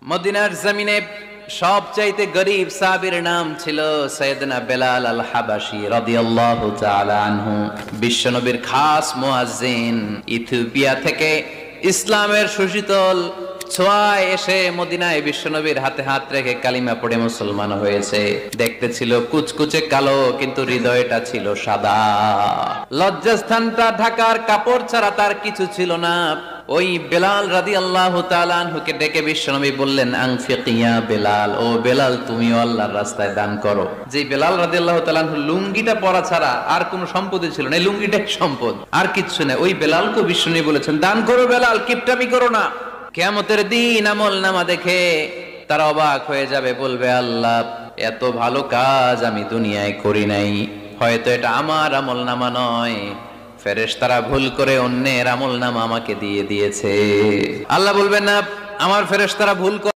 মদিনার জমিনে সবচাইতে গরীব সাহাবীর নাম ছিল সাইয়েদনা বেলাল আল হাবাশী রাদিয়াল্লাহু তাআলা আনহু। বিশ্বনবীর খাস মুয়াজ্জিন, ইথিওপিয়া থেকে ইসলামের সুশীতল ছোঁয়ায় এসে মদিনায় বিশ্বনবীর হাতে হাত রেখে কালিমা পড়ে মুসলমান হয়েছে। দেখতে ছিল কুচকুচে কালো, কিন্তু হৃদয়টা ছিল সাদা। লজ্জাস্থানটা ঢাকার কাপড় ছাড়া তার কিছু ছিল না। ওই বেলাল রাদিয়াল্লাহু তাআলা আনহুকে ডেকে বিশ্বনবী বললেন, আনফিক ইয়া বেলাল, ও বেলাল তুমিও আল্লাহর রাস্তায় দান করো। যে বেলাল রাদিয়াল্লাহু তাআলা আনহু লুঙ্গিটা পরা ছাড়া আর কোনো সম্পদই ছিল না, এই লুঙ্গিটাই সম্পদ, আর কিচ্ছু না। ওই বেলালকে বিশ্বনবী বলেছেন, দান করো বেলাল, কিপটামি করো না। কিয়ামতের দিন আমলনামা দেখে তারা অবাক হয়ে যাবে, বলবে আল্লাহ এত ভালো কাজ আমি দুনিয়ায় করি নাই, হয়তো এটা আমার আমলনামা নয়, ফেরেশতারা ভুল করে অন্যের আমলনামা আমাকে দিয়ে দিয়েছে। আল্লাহ বলবেন না, আমার ফেরেশতারা ভুল